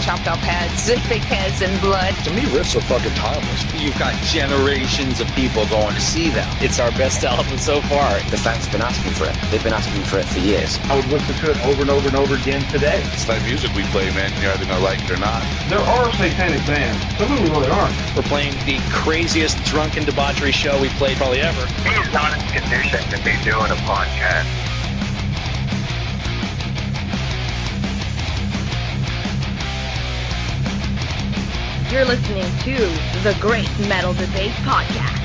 chopped off heads, fake heads and blood. To me, riffs are fucking timeless. You've got generations of people going to see them. It's our best album so far. The fans have been asking for it. They've been asking for it for years. I would listen to it over and over and over again today. It's that music we play, man. You're either going to like it or not. There are satanic bands. Some of them really aren't. We're playing the craziest drunken debauchery show we've played probably ever. He is not in condition to be doing a podcast. You're listening to the Great Metal Debate Podcast.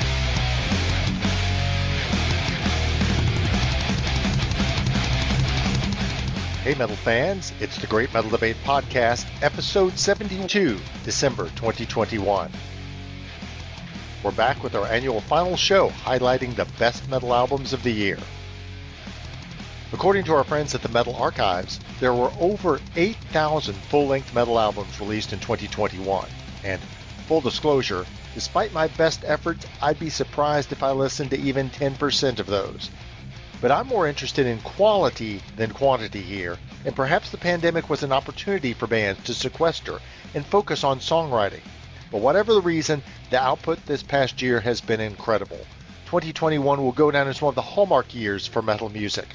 Hey metal fans, it's the Great Metal Debate Podcast, episode 72, December 2021. We're back with our annual final show highlighting the best metal albums of the year. According to our friends at the Metal Archives, there were over 8,000 full-length metal albums released in 2021. And full disclosure, despite my best efforts, I'd be surprised if I listened to even 10% of those. But I'm more interested in quality than quantity here, and perhaps the pandemic was an opportunity for bands to sequester and focus on songwriting. But whatever the reason, the output this past year has been incredible. 2021 will go down as one of the hallmark years for metal music.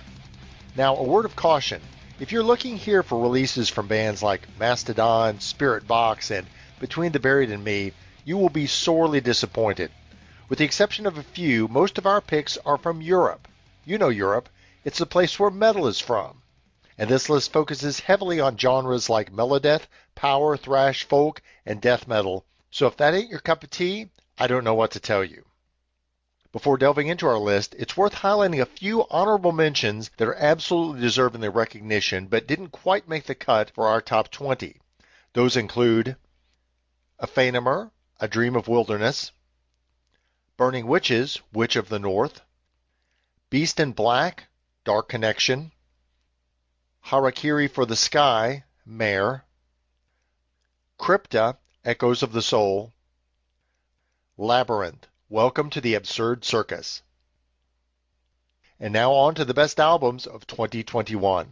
Now, a word of caution. If you're looking here for releases from bands like Mastodon, Spiritbox, and Between the Buried and Me, you will be sorely disappointed. With the exception of a few, most of our picks are from Europe. You know Europe. It's the place where metal is from. And this list focuses heavily on genres like melodeath, power, thrash, folk, and death metal. So if that ain't your cup of tea, I don't know what to tell you. Before delving into our list, it's worth highlighting a few honorable mentions that are absolutely deserving the recognition but didn't quite make the cut for our top 20. Those include Aphanimer, A Dream of Wilderness, Burning Witches, Witch of the North, Beast in Black, Dark Connection, Harakiri for the Sky, Mare, Crypta, Echoes of the Soul, Labyrinth, Welcome to the Absurd Circus. And now on to the best albums of 2021.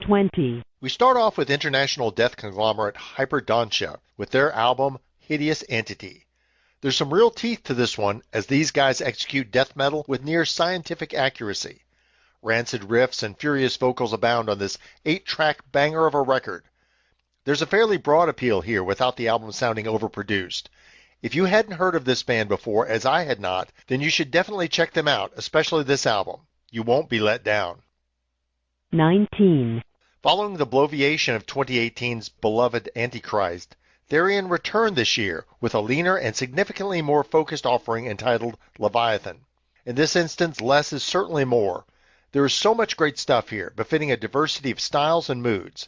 20. We start off with international death conglomerate Hyperdontia with their album Hideous Entity. There's some real teeth to this one, as these guys execute death metal with near scientific accuracy. Rancid riffs and furious vocals abound on this 8-track banger of a record. There's a fairly broad appeal here without the album sounding overproduced. If you hadn't heard of this band before, as I had not, then you should definitely check them out, especially this album. You won't be let down. 19. Following the bloviation of 2018's beloved Antichrist, Therion returned this year with a leaner and significantly more focused offering entitled Leviathan. In this instance, less is certainly more. There is so much great stuff here, befitting a diversity of styles and moods.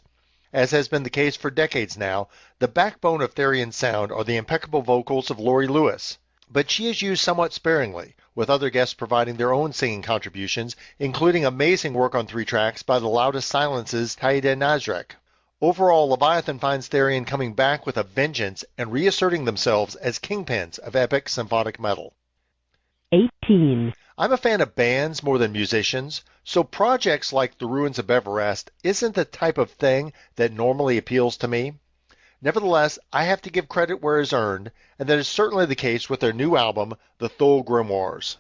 As has been the case for decades now, the backbone of Therion's sound are the impeccable vocals of Laurie Lewis. But she is used somewhat sparingly, with other guests providing their own singing contributions, including amazing work on 3 tracks by the Loudest Silence's Taide Nazrek. Overall, Leviathan finds Therion coming back with a vengeance and reasserting themselves as kingpins of epic symphonic metal. 18. I'm a fan of bands more than musicians, so projects like The Ruins of Everest isn't the type of thing that normally appeals to me. Nevertheless, I have to give credit where it's earned, and that is certainly the case with their new album, The Thule Grimoires.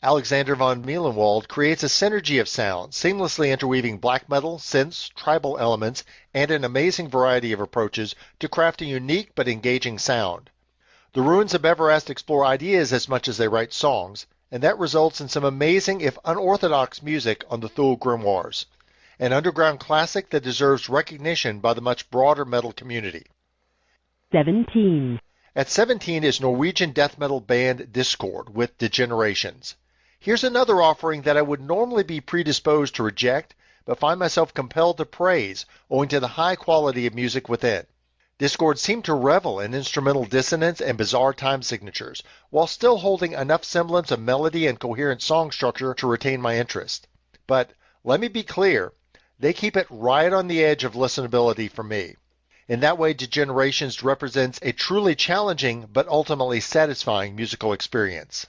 Alexander von Mielenwald creates a synergy of sound, seamlessly interweaving black metal, synths, tribal elements, and an amazing variety of approaches to craft a unique but engaging sound. The Ruins of Everest explore ideas as much as they write songs, and that results in some amazing, if unorthodox, music on the Thule Grimoires, an underground classic that deserves recognition by the much broader metal community. 17. At 17 is Norwegian death metal band Discord with Degenerations. Here's another offering that I would normally be predisposed to reject, but find myself compelled to praise, owing to the high quality of music within. Discord seemed to revel in instrumental dissonance and bizarre time signatures, while still holding enough semblance of melody and coherent song structure to retain my interest. But let me be clear, they keep it right on the edge of listenability for me. In that way, Degenerations represents a truly challenging but ultimately satisfying musical experience.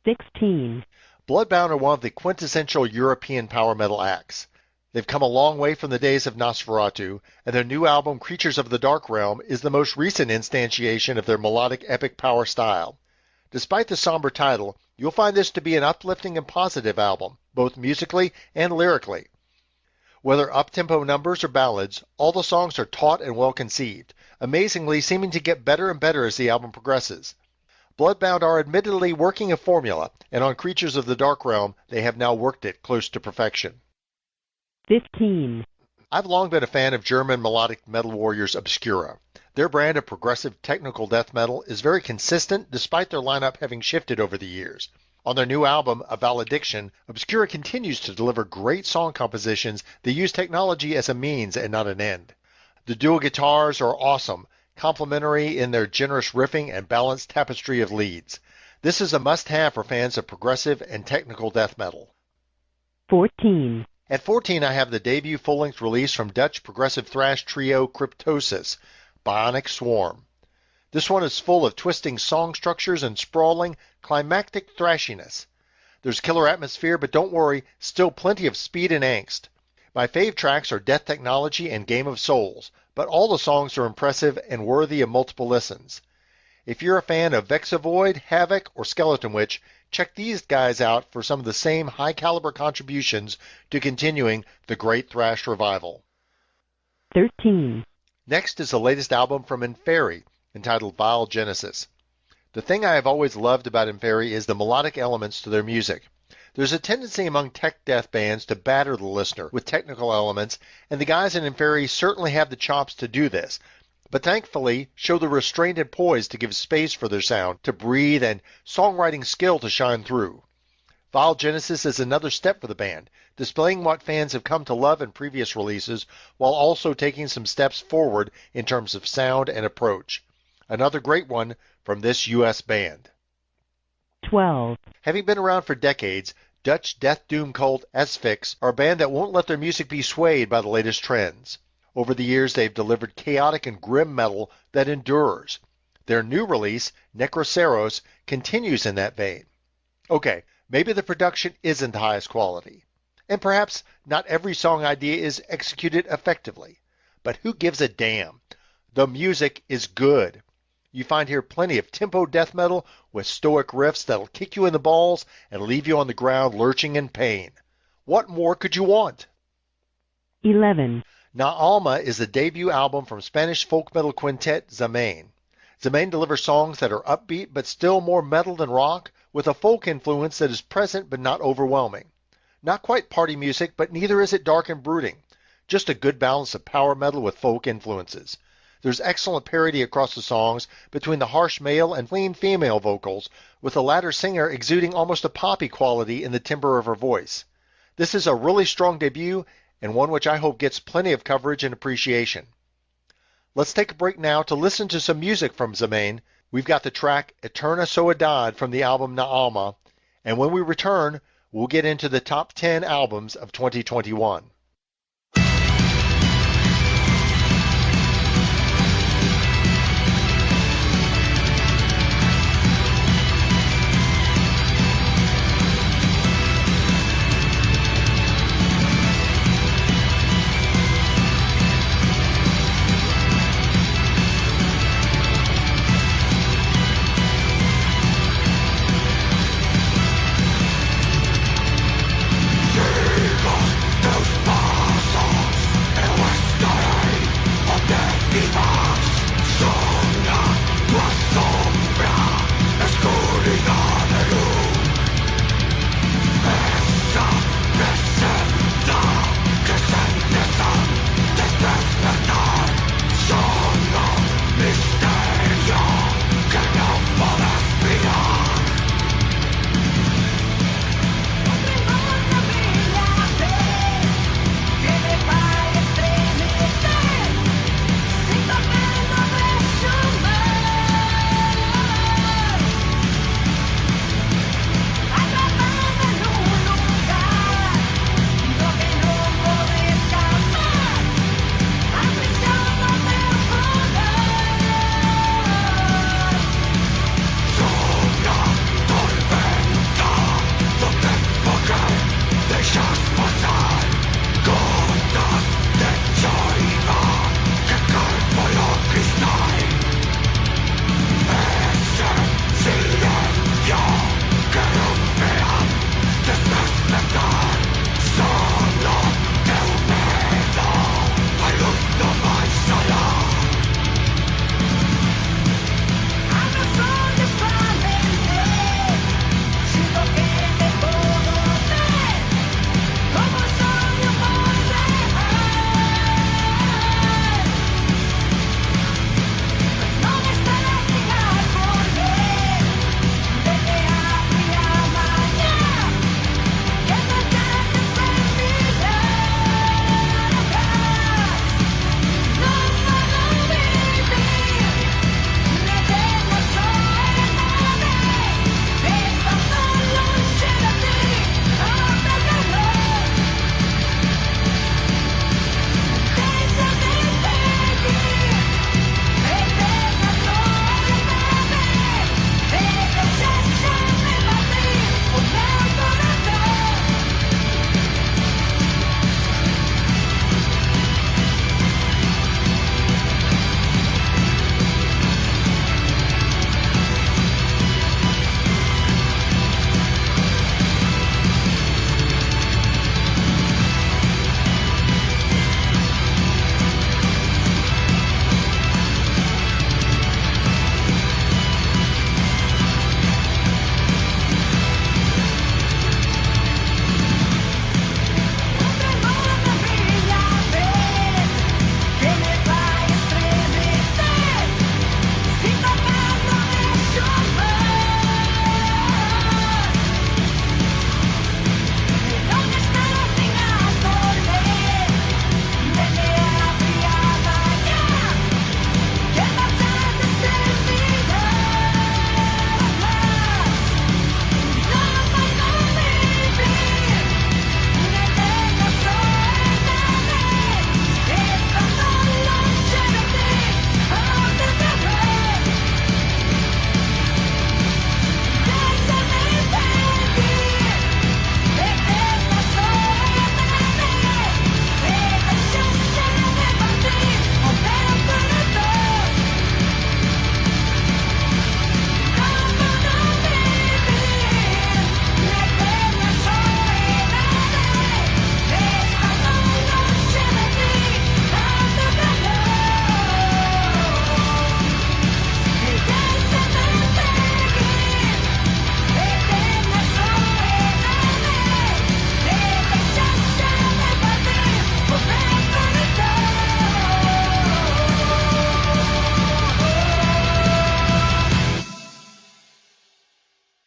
16. Bloodbound are one of the quintessential European power metal acts. They've come a long way from the days of Nosferatu, and their new album, Creatures of the Dark Realm, is the most recent instantiation of their melodic epic power style. Despite the somber title, you'll find this to be an uplifting and positive album, both musically and lyrically. Whether up-tempo numbers or ballads, all the songs are taut and well conceived, amazingly seeming to get better and better as the album progresses. Bloodbound are admittedly working a formula, and on Creatures of the Dark Realm, they have now worked it close to perfection. 15. I've long been a fan of German melodic metal warriors Obscura. Their brand of progressive technical death metal is very consistent despite their lineup having shifted over the years. On their new album, A Valediction, Obscura continues to deliver great song compositions that use technology as a means and not an end. The dual guitars are awesome, complementary in their generous riffing and balanced tapestry of leads. This is a must-have for fans of progressive and technical death metal. 14. At 14, I have the debut full-length release from Dutch progressive thrash trio Cryptosis, Bionic Swarm. This one is full of twisting song structures and sprawling, climactic thrashiness. There's killer atmosphere, but don't worry, still plenty of speed and angst. My fave tracks are Death Technology and Game of Souls, but all the songs are impressive and worthy of multiple listens. If you're a fan of Vexavoid, Havoc, or Skeleton Witch, check these guys out for some of the same high-caliber contributions to continuing the great thrash revival. 13. Next is the latest album from Inferi, entitled Vile Genesis. The thing I have always loved about Inferi is the melodic elements to their music. There's a tendency among tech death bands to batter the listener with technical elements, and the guys in Inferi certainly have the chops to do this, but thankfully show the restraint and poise to give space for their sound to breathe and songwriting skill to shine through. Vile Genesis is another step for the band, displaying what fans have come to love in previous releases while also taking some steps forward in terms of sound and approach. Another great one from this U.S. band. 12. Having been around for decades, Dutch death doom cult Asphyx are a band that won't let their music be swayed by the latest trends. Over the years, they've delivered chaotic and grim metal that endures. Their new release, Necroceros, continues in that vein. Okay, maybe the production isn't the highest quality, and perhaps not every song idea is executed effectively, but who gives a damn? The music is good. You find here plenty of tempo death metal with stoic riffs that'll kick you in the balls and leave you on the ground lurching in pain. What more could you want? 11. Na Alma is the debut album from Spanish folk metal quintet Zamain. Zamain delivers songs that are upbeat but still more metal than rock, with a folk influence that is present but not overwhelming. Not quite party music, but neither is it dark and brooding. Just a good balance of power metal with folk influences. There's excellent parity across the songs between the harsh male and clean female vocals, with the latter singer exuding almost a poppy quality in the timbre of her voice. This is a really strong debut, and one which I hope gets plenty of coverage and appreciation. Let's take a break now to listen to some music from Zamain. We've got the track Eterna Soedad from the album Na Alma, and when we return, we'll get into the top 10 albums of 2021. Those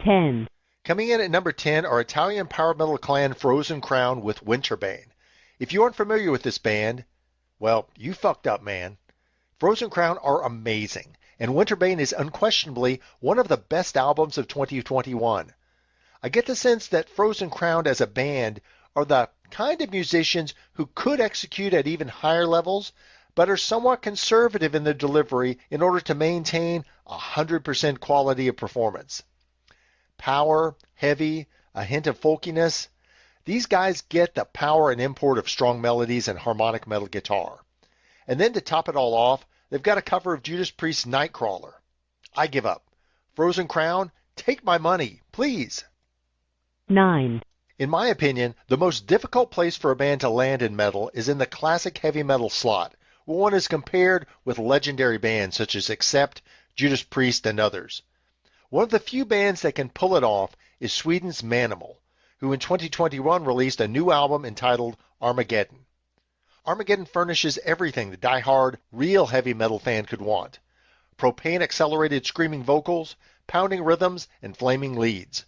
10. Coming in at number 10 are Italian power metal clan Frozen Crown with Winterbane. If you aren't familiar with this band, well, you fucked up, man. Frozen Crown are amazing, and Winterbane is unquestionably one of the best albums of 2021. I get the sense that Frozen Crown as a band are the kind of musicians who could execute at even higher levels, but are somewhat conservative in their delivery in order to maintain 100% quality of performance. Power, heavy, a hint of folkiness. These guys get the power and import of strong melodies and harmonic metal guitar. And then to top it all off, they've got a cover of Judas Priest's Nightcrawler. I give up. Frozen Crown, take my money, please. 9. In my opinion, the most difficult place for a band to land in metal is in the classic heavy metal slot, where one is compared with legendary bands such as Accept, Judas Priest, and others. One of the few bands that can pull it off is Sweden's Manimal, who in 2021 released a new album entitled Armageddon. Armageddon furnishes everything the die-hard, real heavy metal fan could want. Propane-accelerated screaming vocals, pounding rhythms, and flaming leads.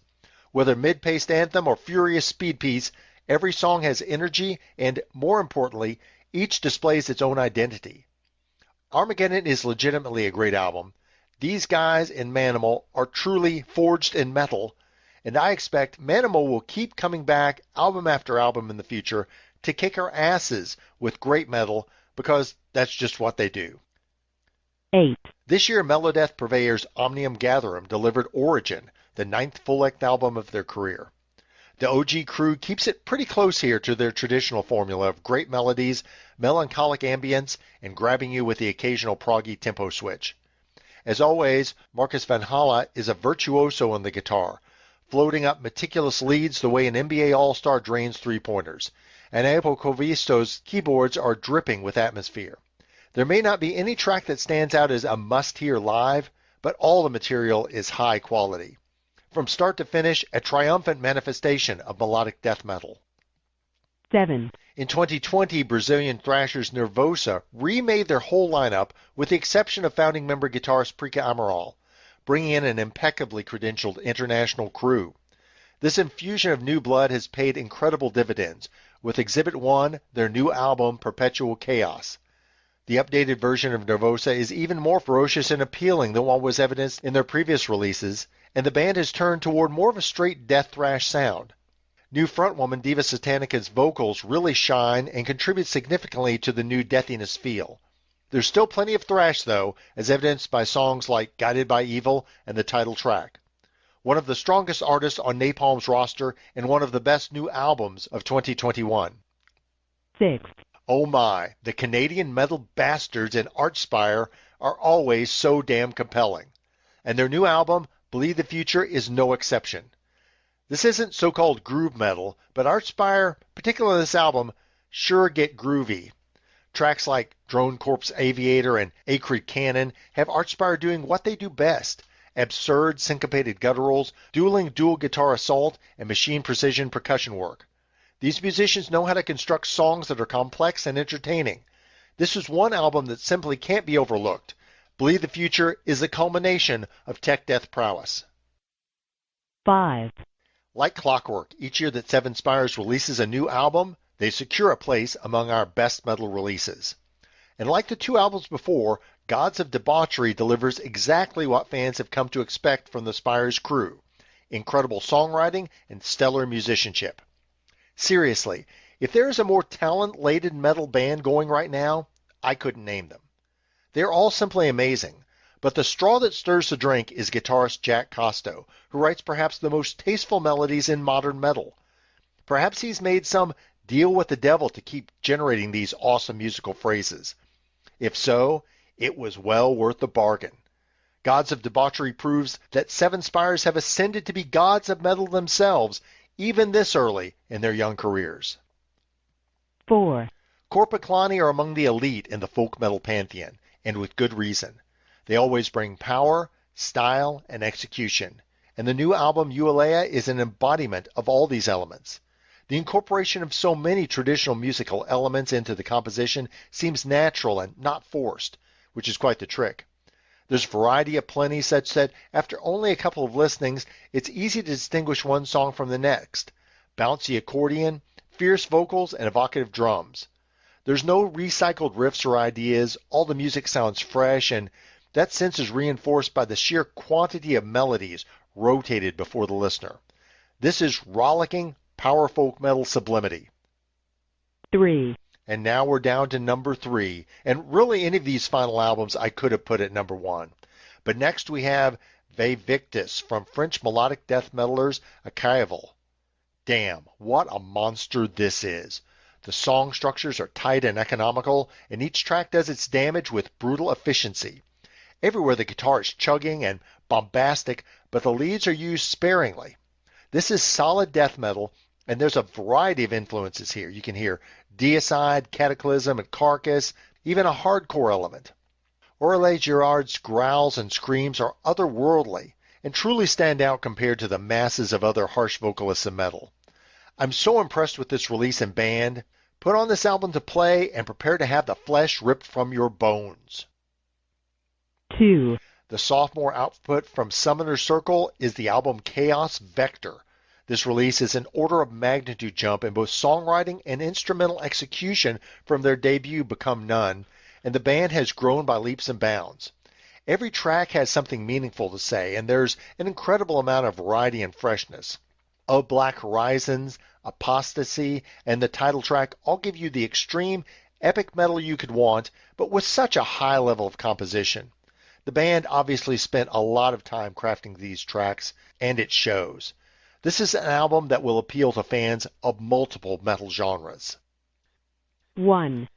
Whether mid-paced anthem or furious speed piece, every song has energy and, more importantly, each displays its own identity. Armageddon is legitimately a great album. These guys in Manimal are truly forged in metal, and I expect Manimal will keep coming back album after album in the future to kick our asses with great metal, because that's just what they do. 8. This year, Melodeath purveyors Omnium Gatherum delivered Origin, the 9th full-length album of their career. The OG crew keeps it pretty close here to their traditional formula of great melodies, melancholic ambience, and grabbing you with the occasional proggy tempo switch. As always, Marcus Van Halle is a virtuoso on the guitar, floating up meticulous leads the way an NBA All-Star drains three-pointers, and Apocovisto's keyboards are dripping with atmosphere. There may not be any track that stands out as a must-hear live, but all the material is high quality. From start to finish, a triumphant manifestation of melodic death metal. 7. In 2020, Brazilian thrashers Nervosa remade their whole lineup with the exception of founding member guitarist Prika Amaral, bringing in an impeccably credentialed international crew. This infusion of new blood has paid incredible dividends, with Exhibit 1, their new album Perpetual Chaos. The updated version of Nervosa is even more ferocious and appealing than what was evidenced in their previous releases, and the band has turned toward more of a straight death thrash sound. New frontwoman Diva Satanica's vocals really shine and contribute significantly to the new deathiness feel. There's still plenty of thrash, though, as evidenced by songs like Guided by Evil and the title track. One of the strongest artists on Napalm's roster and one of the best new albums of 2021. 6. Oh my, the Canadian metal bastards in Archspire are always so damn compelling. And their new album, Believe the Future, is no exception. This isn't so-called groove metal, but Archspire, particularly this album, sure get groovy. Tracks like Drone Corpse Aviator and Acrid Cannon have Archspire doing what they do best: absurd syncopated gutturals, dueling dual guitar assault, and machine precision percussion work. These musicians know how to construct songs that are complex and entertaining. This is one album that simply can't be overlooked. Believe the Future is the culmination of tech death prowess. 5. Like clockwork, each year that Seven Spires releases a new album, they secure a place among our best metal releases. And like the two albums before, Gods of Debauchery delivers exactly what fans have come to expect from the Spires crew: incredible songwriting and stellar musicianship. Seriously, if there is a more talent-laden metal band going right now, I couldn't name them. They're all simply amazing, but the straw that stirs the drink is guitarist Jack Costo, who writes perhaps the most tasteful melodies in modern metal. Perhaps he's made some deal with the devil to keep generating these awesome musical phrases. If so, it was well worth the bargain. Gods of Debauchery proves that Seven Spires have ascended to be gods of metal themselves, even this early in their young careers. 4. Korpiklani are among the elite in the folk metal pantheon, and with good reason. They always bring power, style, and execution, and the new album Ualea is an embodiment of all these elements. The incorporation of so many traditional musical elements into the composition seems natural and not forced, which is quite the trick. There's variety aplenty such that after only a couple of listenings, it's easy to distinguish one song from the next. Bouncy accordion, fierce vocals, and evocative drums. There's no recycled riffs or ideas. All the music sounds fresh, and that sense is reinforced by the sheer quantity of melodies rotated before the listener. This is rollicking power folk metal sublimity. 3. And now we're down to number 3. And really any of these final albums I could have put at number 1. But next we have Ve Victis from French melodic death metalers Akaival. Damn, what a monster this is. The song structures are tight and economical, and each track does its damage with brutal efficiency. Everywhere the guitar is chugging and bombastic, but the leads are used sparingly. This is solid death metal, and there's a variety of influences here. You can hear Deicide, Cataclysm, and Carcass, even a hardcore element. Aurélien Girard's growls and screams are otherworldly and truly stand out compared to the masses of other harsh vocalists in metal. I'm so impressed with this release and band. Put on this album to play and prepare to have the flesh ripped from your bones. 2. The sophomore output from Summoner's Circle is the album Chaos Vector. This release is an order of magnitude jump in both songwriting and instrumental execution from their debut Become None, and the band has grown by leaps and bounds. Every track has something meaningful to say, and there's an incredible amount of variety and freshness. Of Black Horizons, Apostasy, and the title track all give you the extreme, epic metal you could want, but with such a high level of composition. The band obviously spent a lot of time crafting these tracks, and it shows. This is an album that will appeal to fans of multiple metal genres. 1.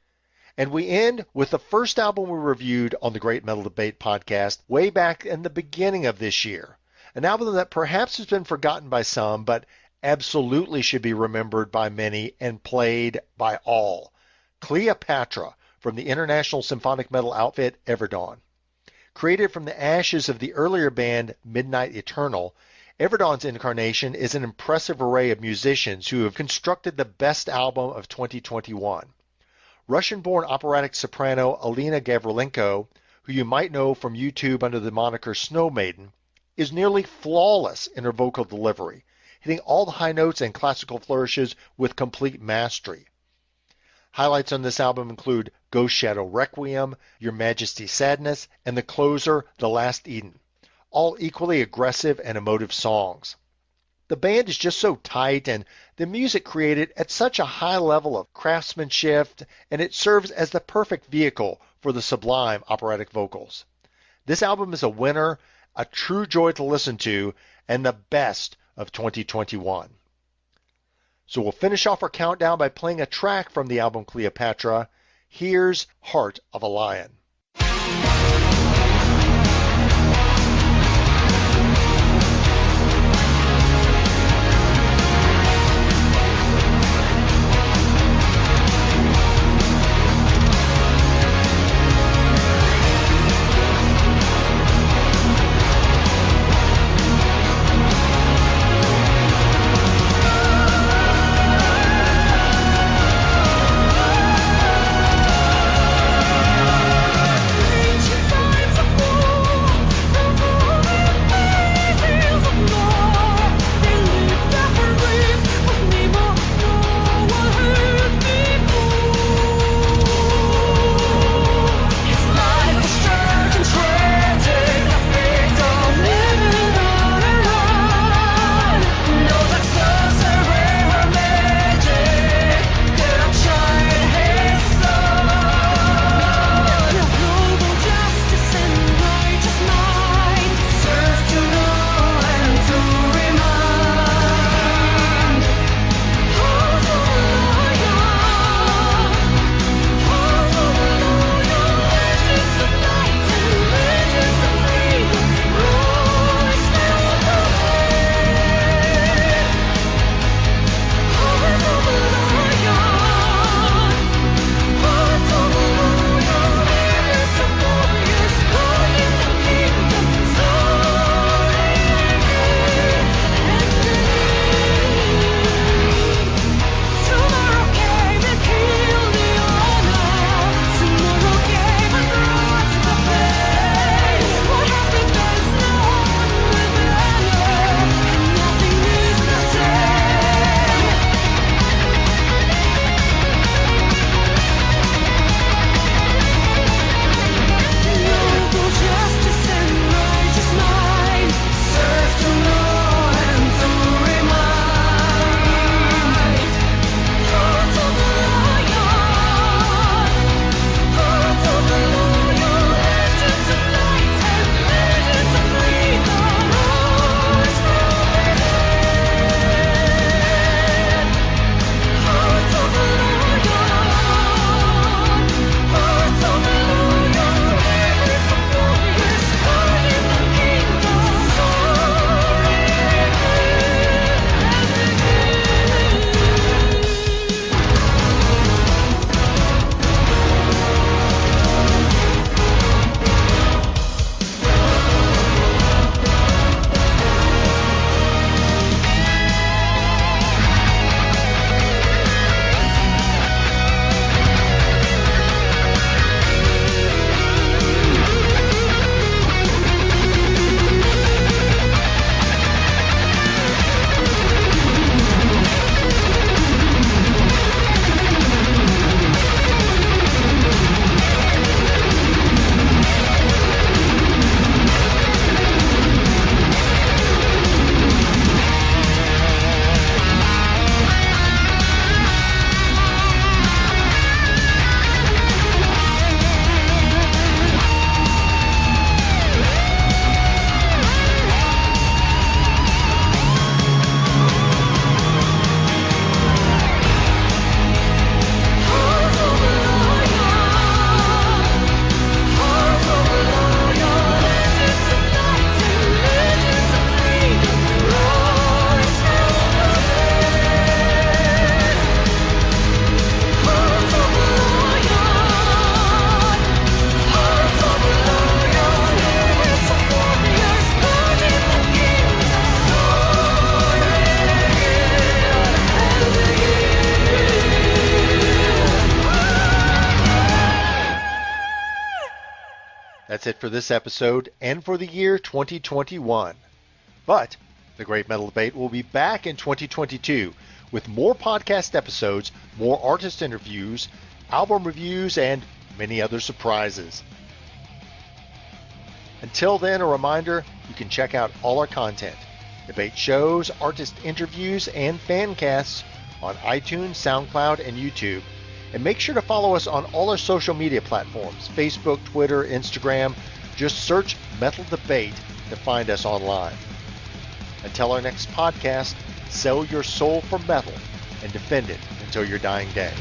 And we end with the first album we reviewed on the Great Metal Debate podcast way back in the beginning of this year. An album that perhaps has been forgotten by some, but absolutely should be remembered by many and played by all. Cleopatra from the international symphonic metal outfit Everdawn. Created from the ashes of the earlier band Midnight Eternal, Everdawn's incarnation is an impressive array of musicians who have constructed the best album of 2021. Russian-born operatic soprano Alina Gavrilenko, who you might know from YouTube under the moniker Snow Maiden, is nearly flawless in her vocal delivery, hitting all the high notes and classical flourishes with complete mastery. Highlights on this album include Ghost Shadow Requiem, Your Majesty's Sadness, and the closer, The Last Eden, all equally aggressive and emotive songs. The band is just so tight, and the music created at such a high level of craftsmanship, and it serves as the perfect vehicle for the sublime operatic vocals. This album is a winner, a true joy to listen to, and the best of 2021. So we'll finish off our countdown by playing a track from the album Cleopatra. Here's Heart of a Lion. That's it for this episode and for the year 2021. But the Great Metal Debate will be back in 2022 with more podcast episodes, more artist interviews, album reviews, and many other surprises. Until then, a reminder, you can check out all our content, debate shows, artist interviews, and fan casts on iTunes, SoundCloud, and YouTube. And make sure to follow us on all our social media platforms, Facebook, Twitter, Instagram. Just search Metal Debate to find us online. Until our next podcast, sell your soul for metal and defend it until your dying day.